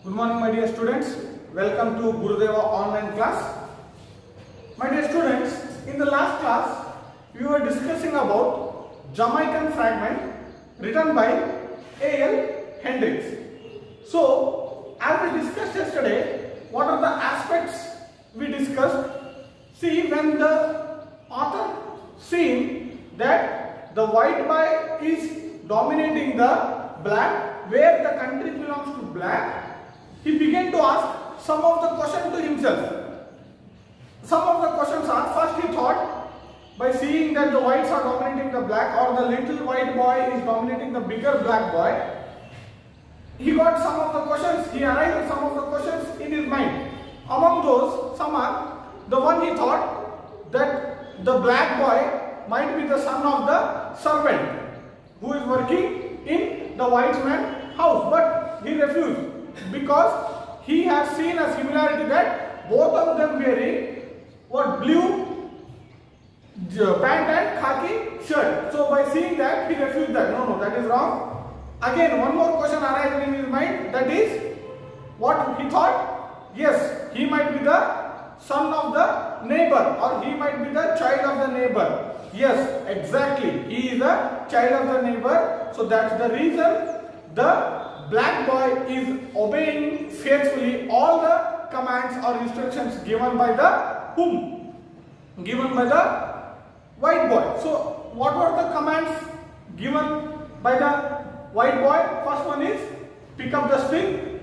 Good morning, my dear students. Welcome to Gurudeva online class. My dear students, in the last class, we were discussing about Jamaican fragment written by A.L. Hendricks. So, as we discussed yesterday, what are the aspects we discussed? See, when the author seen that the white boy is dominating the black, where the country belongs to black, he began to ask some of the questions to himself. Some of the questions are, first he thought, by seeing that the whites are dominating the black, or the little white boy is dominating the bigger black boy, he got some of the questions, he arrived at some of the questions in his mind. Among those, some are, the one he thought that the black boy might be the son of the servant who is working in the white man's house, but he refused because he has seen a similarity that both of them wearing what, blue pant and khaki shirt. So by seeing that, he refused that. No, that is wrong. Again, one more question arises in his mind, that is what he thought. Yes, he might be the son of the neighbor, or he might be the child of the neighbor. Yes, exactly. He is a child of the neighbor. So that's the reason the black boy is obeying faithfully all the commands or instructions given by the whom? Given by the white boy. So what were the commands given by the white boy? First one is pick up the stick,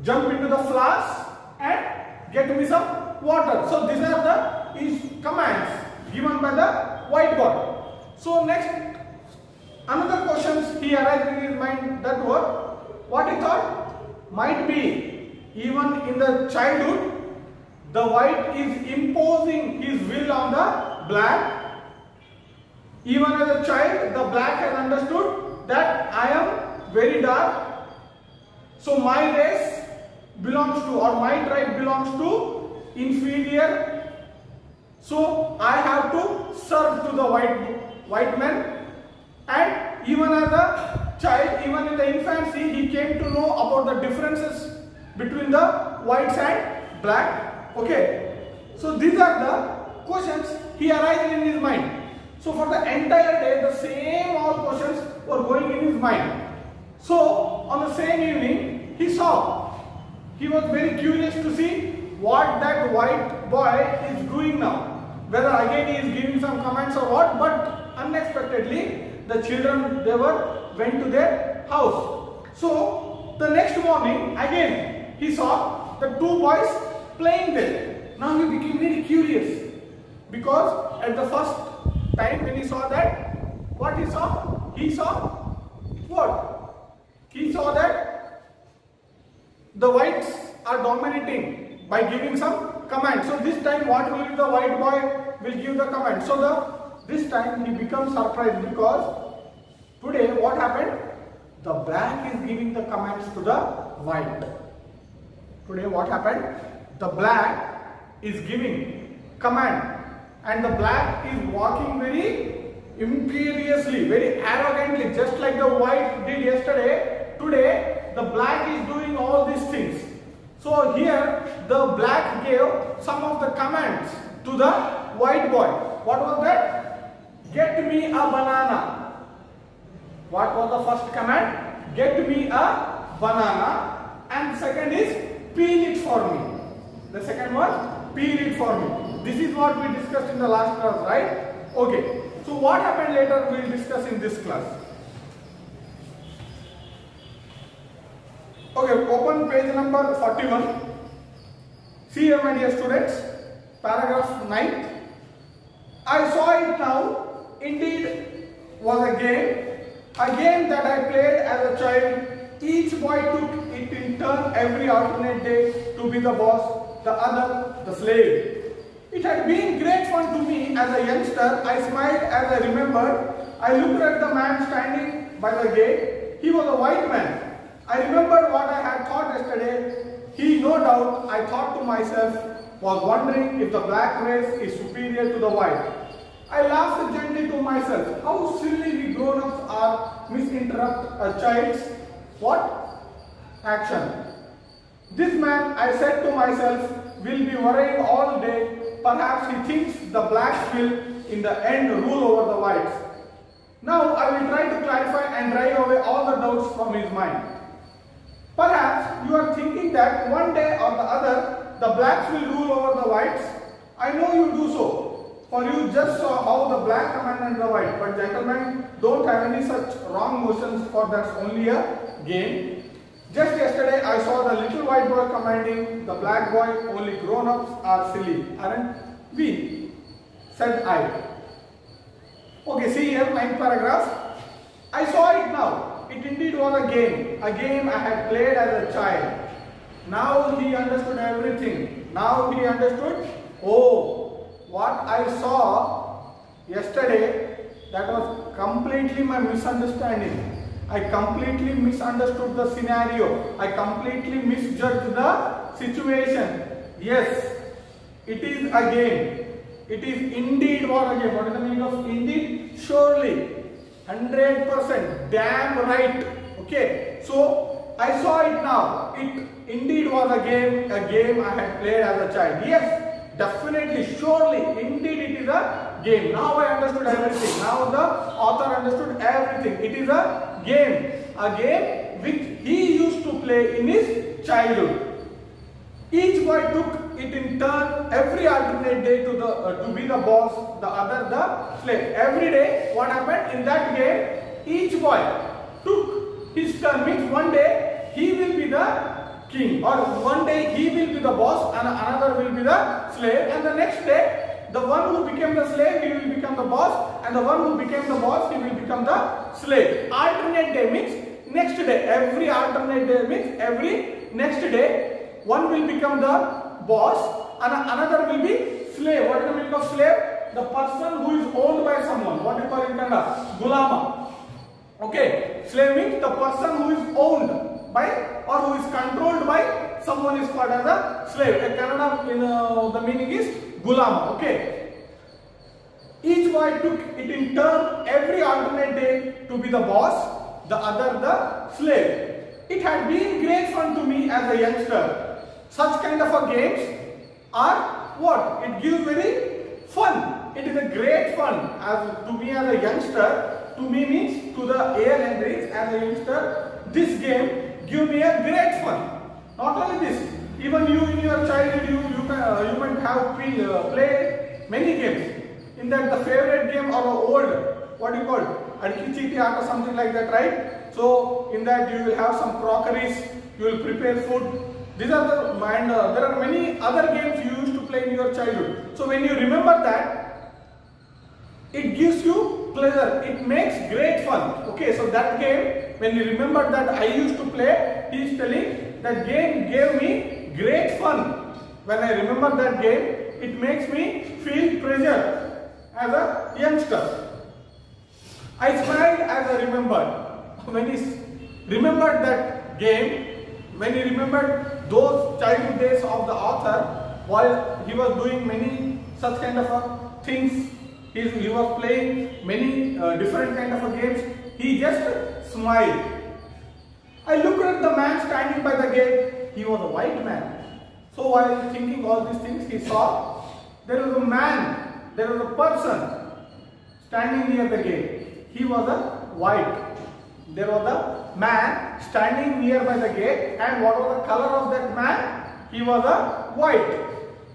jump into the flask and get me some water. So these are the commands given by the white boy. So next, another questions he arrived in his mind, that were what he thought might be even in the childhood the white is imposing his will on the black. Even as a child, the black has understood that I am very dark, so my race belongs to, or my tribe belongs to inferior, so I have to serve to the white man. And even as a child, even in the infancy, he came to know about the differences between the whites and black. Okay, so these are the questions he arrived in his mind. So for the entire day, the same all questions were going in his mind. So on the same evening, he was very curious to see what that white boy is doing now. Whether again he is giving some comments or what, but unexpectedly the children, went to their house. So the next morning again he saw the two boys playing there. Now he became very curious, because at the first time when he saw that, what he saw? He saw what? He saw that the whites are dominating by giving some command. So this time what will be the white boy will give the command. So this time he becomes surprised, because today what happened? The black is giving the commands to the white. Today what happened? The black is giving command, and the black is walking very imperiously, very arrogantly, just like the white did yesterday. Today the black is doing all these things. So here the black gave some of the commands to the white boy. What was that? Get me a banana. What was the first command? Get me a banana. And the second is peel it for me. The second one, peel it for me. This is what we discussed in the last class, right? Okay. So what happened later we will discuss in this class. Okay, open page number 41. See here, my dear students, paragraph 9. I saw it now, indeed was a game that I played as a child. Each boy took it in turn every alternate day to be the boss, the other the slave. It had been great fun to me as a youngster. I smiled as I remembered. I looked at the man standing by the gate. He was a white man. I remembered what I had thought yesterday. He, no doubt, I thought to myself, was wondering if the black race is superior to the white. I laughed gently to myself. How silly we grown-ups are, misinterrupt a child's what? Action. This man, I said to myself, will be worrying all day. Perhaps he thinks the blacks will in the end rule over the whites. Now I will try to clarify and drive away all the doubts from his mind. Perhaps you are thinking that one day or the other the blacks will rule over the whites. I know you do so, for you just saw how the black commanded the white. But gentlemen, don't have any such wrong notions, for that's only a game. Just yesterday I saw the little white boy commanding the black boy. Only grown-ups are silly, aren't we? Said I. Okay, see here, 9th paragraph. I saw it now. It indeed was a game I had played as a child. Now he understood everything. Now he understood, oh, what I saw yesterday, that was completely my misunderstanding. I completely misunderstood the scenario. I completely misjudged the situation. Yes, it is a game. It is indeed was a game. What is the meaning of indeed? Surely. 100%. Damn right. Okay. So, I saw it now. It indeed was a game I had played as a child. Yes, definitely, surely, indeed it is a game. Now I understood everything. Now the author understood everything. It is a game which he used to play in his childhood. Each boy took it in turn every alternate day to be the boss, the other the slave. Every day, what happened in that game? Each boy took his turn. Means one day he will be the king, or one day he will be the boss and another will be the slave, and the next day the one who became the slave, he will become the boss, and the one who became the boss, he will become the slave. Alternate day means next day. Every alternate day means every next day one will become the boss and another will be slave. What is the meaning of slave? The person who is owned by someone. What do you call in Kannada? Gulama. Okay. Slave means the person who is owned by or who is controlled by someone is called as a slave. In Kannada, the meaning is Gulama. Okay. Each boy took it in turn every alternate day to be the boss, the other the slave. It had been great fun to me as a youngster. Such kind of a games are what? It gives very fun. It is a great fun. As to me as a youngster, to me means to the air and reach as a youngster, this game give me a great fun. Not only this, even you in your childhood you might have played many games. In that the favorite game or the old, what do you call it? Adki Chiti Art or something like that, right? So in that you will have some crockeries, you will prepare food. These are the and there are many other games you used to play in your childhood. So when you remember that, it gives you pleasure. It makes great fun. Okay, so that game, when you remember that I used to play, he is telling that game gave me great fun. When I remember that game, it makes me feel pleasure as a youngster. I smiled as I remembered. When he remembered that game, when he remembered those childhood days of the author, while he was doing many such kind of things, he was playing many different kind of games, he just smiled. I looked at the man standing by the gate. He was a white man. So while thinking all these things, he saw there was a man, there was a person standing near the gate. He was a white. There was a man standing nearby the gate, and what was the color of that man? He was a white.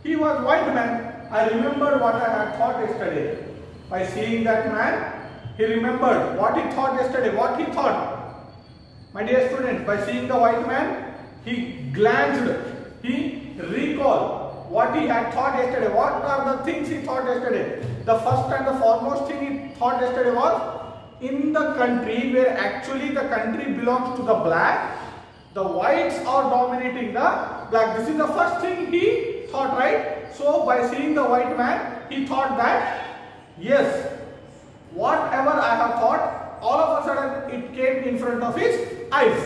He was white man. I remembered what I had thought yesterday. By seeing that man, he remembered what he thought yesterday. What he thought? My dear students, by seeing the white man, he glanced, he recalled what he had thought yesterday. What are the things he thought yesterday? The first and the foremost thing he thought yesterday was, in the country where actually the country belongs to the black, the whites are dominating the black. This is the first thing he thought, right? So by seeing the white man, he thought that, yes, whatever I have thought, all of a sudden it came in front of his eyes.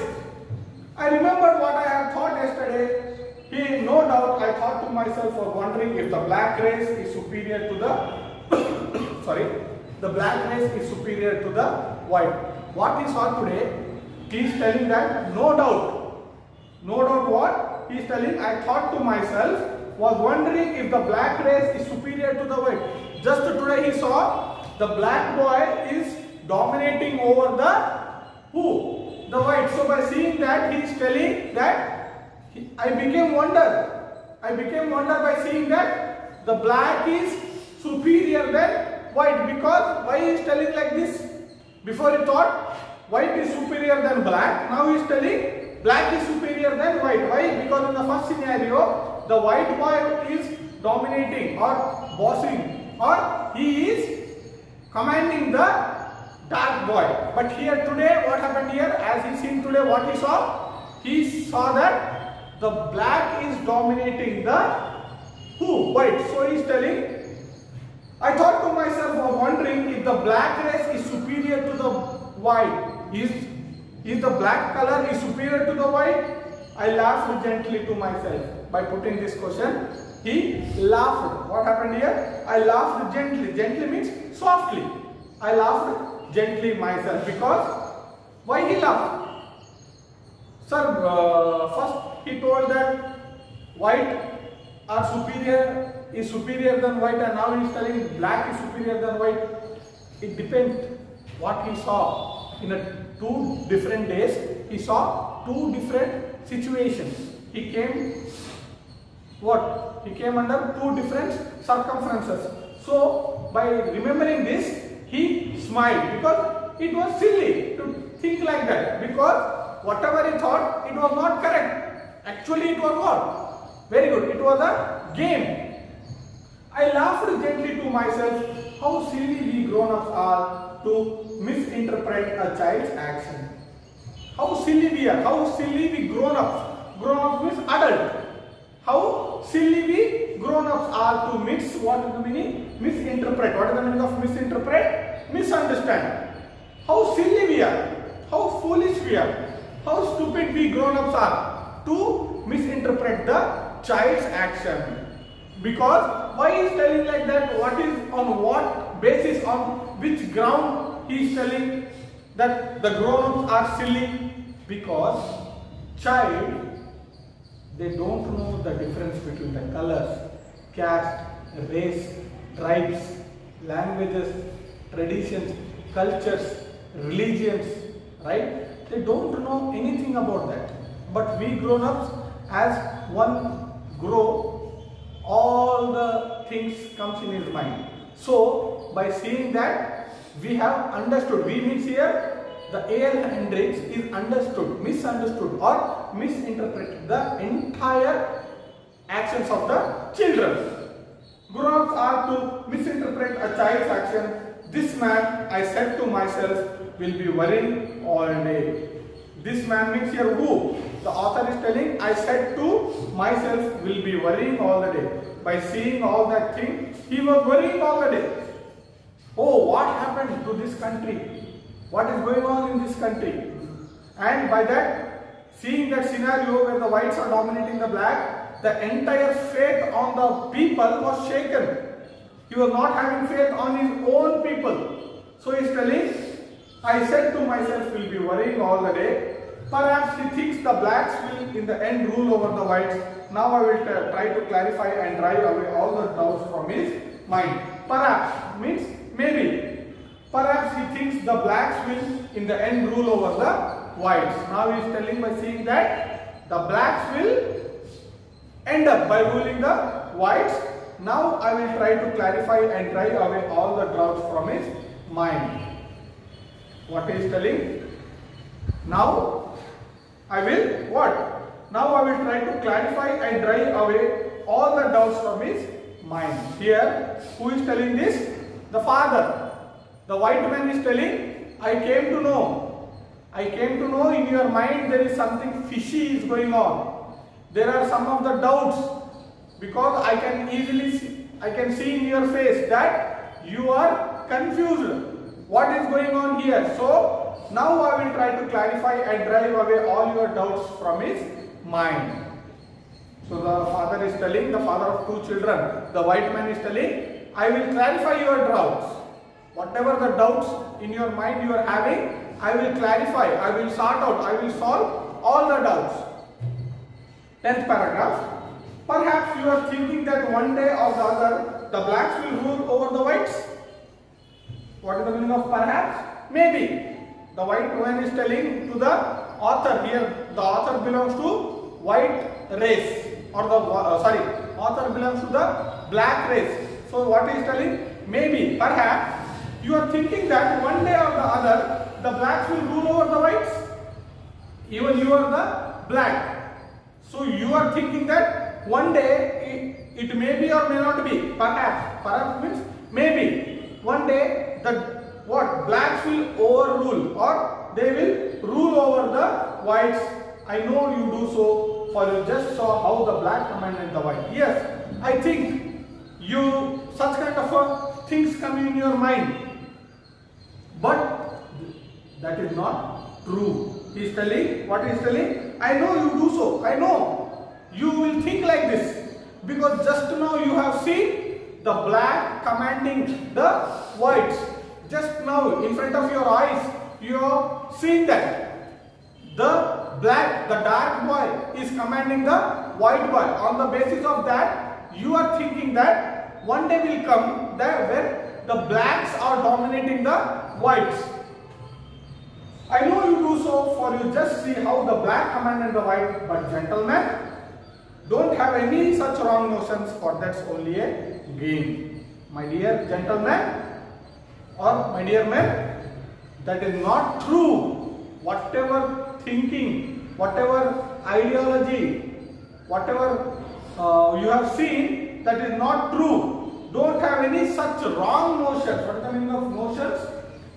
I remembered what I had thought yesterday. No doubt I thought to myself, or wondering if the black race is superior to the the black race is superior to the white. What he saw today, he is telling that no doubt what? He is telling, I thought to myself, was wondering if the black race is superior to the white. Just today he saw the black boy is dominating over the who? The white. So by seeing that, he is telling that I became wonder. I became wonder by seeing that the black is superior than white. Because why he is telling like this? Before he thought white is superior than black. Now he is telling black is superior than white. Why? Because in the first scenario, the white boy is dominating or bossing, or he is commanding the dark boy. But here today, what happened here? As he seen today, what he saw? He saw that the black is dominating the who? White. So he is telling, I thought to myself, I was wondering if the black race is superior to the white. Is the black color is superior to the white? I laughed gently to myself by putting this question. He laughed. What happened here? I laughed gently. Gently means softly. I laughed gently myself. Because why he laughed? Sir, first he told that white is superior than white, and now he is telling black is superier than white. It depends what he saw. In two different days, he saw two different situations. He came what? He came under two different circumstances. So by remembering this, he smiled because it was silly to think like that. Because whatever he thought, it was not correct. Actually, it was what? Very good. It was a game. I laughed gently to myself. How silly we grown-ups are to misinterpret a child's action. How silly we are. How silly we grown-ups. Grown-ups means adult. How silly we grown-ups are to mix. What is the meaning? Misinterpret. What is the meaning of misinterpret? Misunderstand. How silly we are. How foolish we are. How stupid we grown-ups are to misinterpret the child's action. Because why he is telling like that? What is on what basis, on which ground he is telling that the grown-ups are silly? Because child, they don't know the difference between the colors, caste, race, tribes, languages, traditions, cultures, religions, right? They don't know anything about that. But we grown-ups, as one grow, all the things comes in his mind. So by seeing that, we have understood. We means here the A.L. Hendricks is understood, misunderstood or misinterpreted the entire actions of the children. Grown-ups are to misinterpret a child's action. This man, I said to myself, will be worrying all day. This man means here who? The author is telling, I said to myself, will be worrying all the day. By seeing all that thing, he was worrying all the day. Oh, what happened to this country? What is going on in this country? And by that, seeing that scenario where the whites are dominating the black, the entire faith on the people was shaken. He was not having faith on his own people. So he is telling, I said to myself, will be worrying all the day. Perhaps he thinks the blacks will in the end rule over the whites. Now I will try to clarify and drive away all the doubts from his mind. Perhaps means maybe. Perhaps he thinks the blacks will in the end rule over the whites. Now he is telling by seeing that the blacks will end up by ruling the whites. Now I will try to clarify and drive away all the doubts from his mind. What he is telling? Now I will what? Now I will try to clarify and drive away all the doubts from his mind. Here, who is telling this? The father. The white man is telling, I came to know. I came to know in your mind there is something fishy is going on. There are some of the doubts because I can easily see, I can see in your face that you are confused. What is going on here? So now I will try to clarify and drive away all your doubts from his mind. So the father is telling, the father of two children, the white man is telling, I will clarify your doubts. Whatever the doubts in your mind you are having, I will clarify, I will sort out, I will solve all the doubts. 10th paragraph. Perhaps you are thinking that one day or the other the blacks will rule over the whites. What is the meaning of perhaps? Maybe. The white man is telling to the author here. The author belongs to white race, or the author belongs to the black race. So what he is telling? Maybe, perhaps you are thinking that one day or the other the blacks will rule over the whites. Even you are the black. So you are thinking that one day it may be or may not be. Perhaps. Perhaps means maybe. One day the blacks will overrule, or they will rule over the whites. I know you do so, for you just saw how the black commanded the white. Yes, I think you such kind of things come in your mind, but that is not true. He is telling, what he is telling? I know you do so. I know you will think like this, because just now you have seen the black commanding the whites. Just now in front of your eyes you have seen that the dark boy is commanding the white boy. On the basis of that, you are thinking that one day will come that where the blacks are dominating the whites. I know you do so, for you just see how the black commanded the white. But gentlemen, don't have any such wrong notions, for that's only a game. My dear gentlemen, or my dear men, that is not true. Whatever thinking, whatever ideology, whatever you have seen, that is not true. Don't have any such wrong notions. What is the meaning of notions?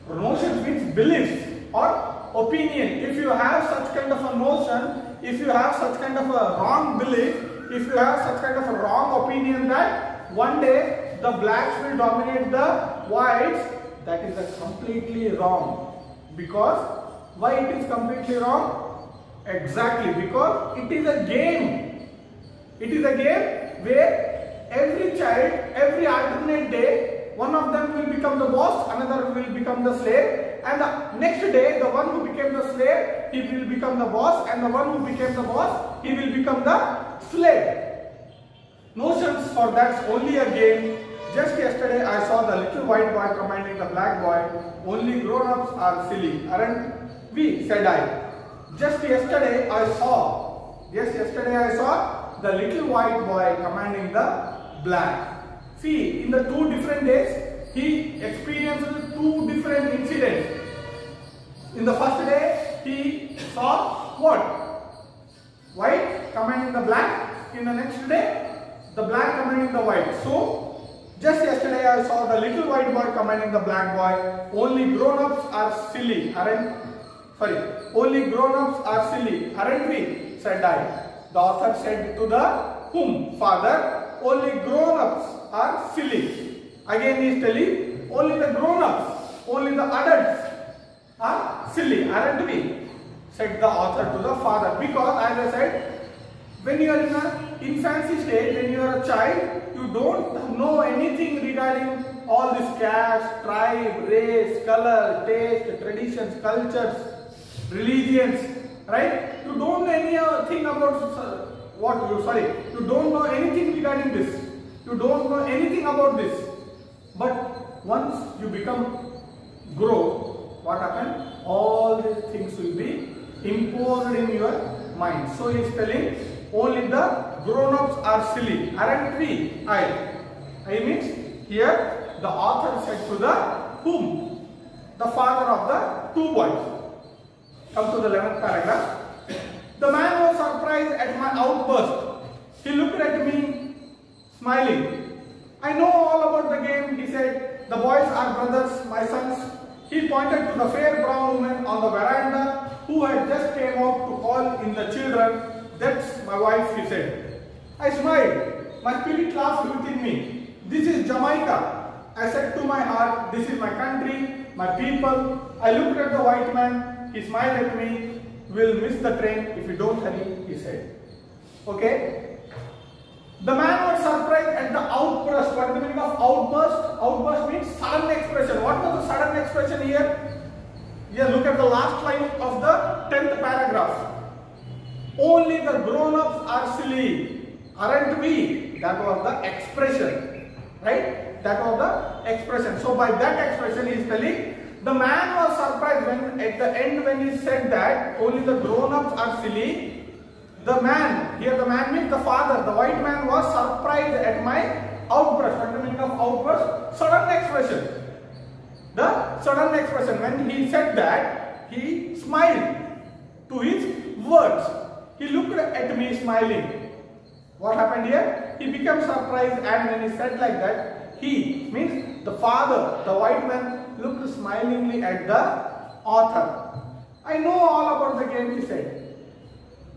Notions means beliefs or opinion. If you have such kind of a notion, if you have such kind of a wrong belief, if you have such kind of a wrong opinion that one day the blacks will dominate the whites, that is a completely wrong. Because why it is completely wrong? Exactly because it is a game. It is a game where every child, every alternate day, one of them will become the boss, another will become the slave, and the next day the one who became the slave, he will become the boss, and the one who became the boss, he will become the slave. Notions for that's only a game. Just yesterday I saw the little white boy commanding the black boy. Only grown-ups are silly, aren't we? Said I. Just yesterday I saw the little white boy commanding the black. See, in the 2 different days, he experienced 2 different incidents. In the first day, he saw what? White commanding the black. In the next day, the black commanding the white. So, just yesterday I saw the little white boy commanding the black boy. Only grown-ups are silly, only grown-ups are silly, aren't we? Said I. The author said to the whom? Father. Only grown-ups are silly. Again he is telling, only the grown-ups, only the adults are silly, aren't we? Said the author to the father. Because as I said, when you are in an infancy stage, when you are a child, you don't know anything regarding all this caste, tribe, race, color, taste, traditions, cultures, religions, right? You don't know anything about you don't know anything regarding this. You don't know anything about this. But once you grow, what happens? All these things will be imposed in your mind. So he is telling, only the grown-ups are silly, aren't we? I means here the author said to the whom? The father of the 2 boys. Come to the 11th paragraph. The man was surprised at my outburst. He looked at me smiling. I know all about the game, he said. The boys are brothers, my sons. He pointed to the fair brown woman on the veranda who had just came out to call in the children. That's my wife, he said. I smiled. My spirit laughed within me. This is Jamaica. I said to my heart, this is my country, my people. I looked at the white man. He smiled at me. We'll miss the train if we don't hurry, he said. Okay? The man was surprised at the outburst. What is the meaning of outburst? Outburst means sudden expression. What was the sudden expression here? Here, look at the last line of the 10th paragraph. only the grown-ups are silly, aren't we? That was the expression, right? That was the expression. So by that expression he is telling the man was surprised when at the end when he said that only the grown-ups are silly. The man, here the man means the father, the white man was surprised at my outburst. What is the meaning of outburst? Sudden expression. The sudden expression. When he said that, he smiled to his words. He looked at me smiling. What happened here? He became surprised, and when he said like that, he means the father, the white man, looked smilingly at the author. I know all about the game, he said.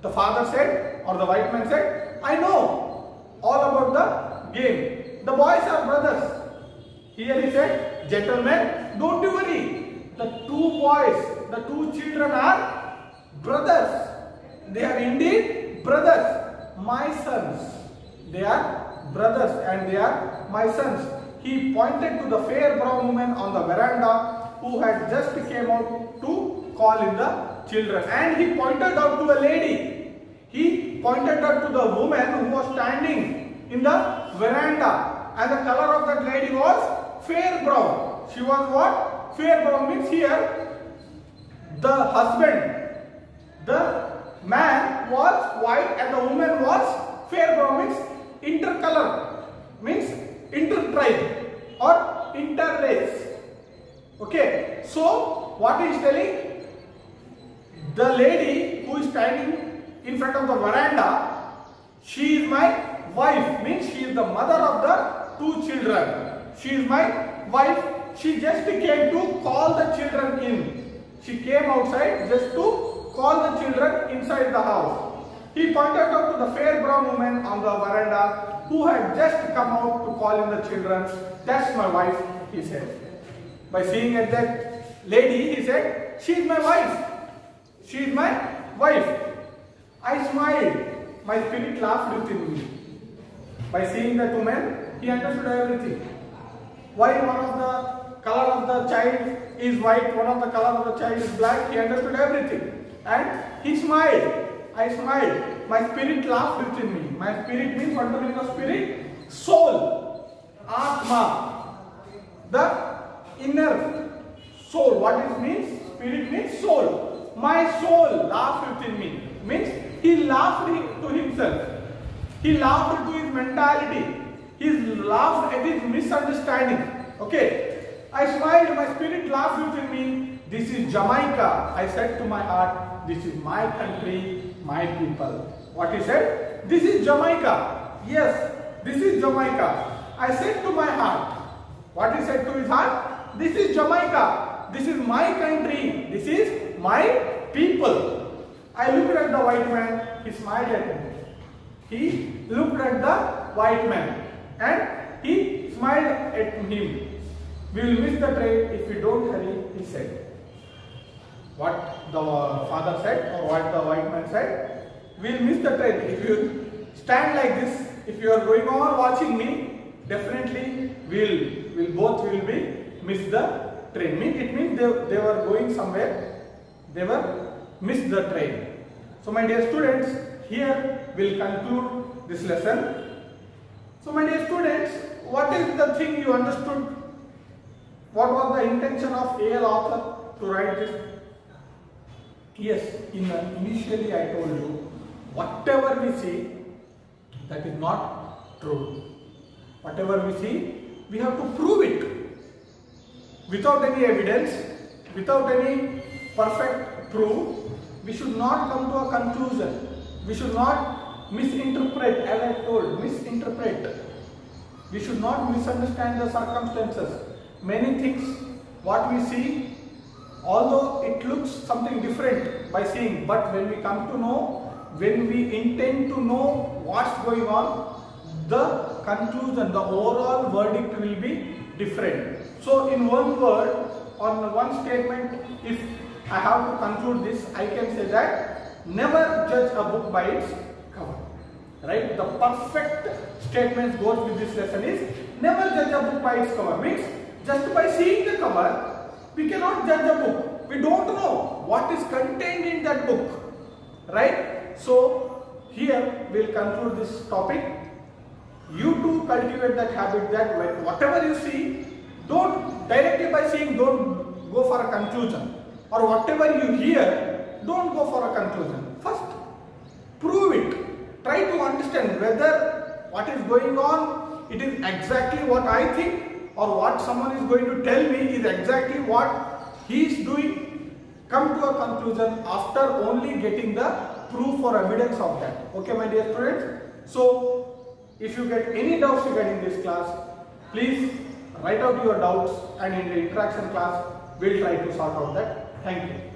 The father said, or the white man said, I know all about the game. The boys are brothers. Here he said, gentlemen, don't you worry. The two boys, the two children are brothers. They are indeed brothers. My sons. They are brothers and they are my sons. He pointed to the fair brown woman on the veranda who had just came out to call in the children. And he pointed out to a lady. He pointed out to the woman who was standing in the veranda. And the color of that lady was fair brown. She was what? Fair brown means here the husband, the man was white and the woman was fair brown means intercolor, means intertribe or interrace. Okay, so what he is telling, the lady who is standing in front of the veranda, she is my wife, means she is the mother of the two children. She is my wife. She just came to call the children in. She came outside just to call the children inside the house. He pointed out to the fair brown woman on the veranda who had just come out to call in the children. That's my wife, he said. By seeing at that lady, he said, she is my wife. She is my wife. I smiled. My spirit laughed within me. By seeing that woman, he understood everything. Why one of the color of the child is white, one of the color of the child is black, he understood everything. And he smiled. I smiled. My spirit laughed within me. My spirit means, what the meaning of spirit? Soul. Atma. The inner soul. What it means? Spirit means soul. My soul laughed within me. Means he laughed to himself. He laughed to his mentality. He laughed at his misunderstanding. Okay. I smiled. My spirit laughed within me. This is Jamaica. I said to my heart, this is my country, my people. What he said? This is Jamaica. Yes, this is Jamaica. I said to my heart. What he said to his heart? This is Jamaica. This is my country. This is my people. I looked at the white man. He smiled at me. He looked at the white man and he smiled at him. We will miss the train if we don't hurry, he said. What the father said or what the white man said? We will miss the train. If you stand like this, if you are going on watching me, definitely we both will be miss the train. It means they were going somewhere. They were missed the train. So my dear students, here we'll conclude this lesson. So my dear students, what is the thing you understood? What was the intention of A.L. author to write this? Yes, initially I told you, whatever we see, that is not true. Whatever we see, we have to prove it. Without any evidence, without any perfect proof, we should not come to a conclusion. We should not misinterpret, as I told, misinterpret. We should not misunderstand the circumstances. Many things, what we see, although it looks something different by seeing, but when we come to know, when we intend to know what's going on, the conclusion, the overall verdict will be different. So in one word, on one statement, if I have to conclude this, I can say that never judge a book by its cover. Right? The perfect statement goes with this lesson is never judge a book by its cover. Means just by seeing the cover, we cannot judge a book. We don't know what is contained in that book. Right? So here we'll conclude this topic. You too cultivate that habit that whatever you see, don't directly by seeing, don't go for a conclusion, or whatever you hear, don't go for a conclusion. First, prove it. Try to understand whether what is going on, it is exactly what I think, or what someone is going to tell me is exactly what he is doing. Come to a conclusion after only getting the proof or evidence of that. Okay, my dear students? So, if you get any doubts regarding this class, please write out your doubts, and in the interaction class, we'll try to sort out that. Thank you.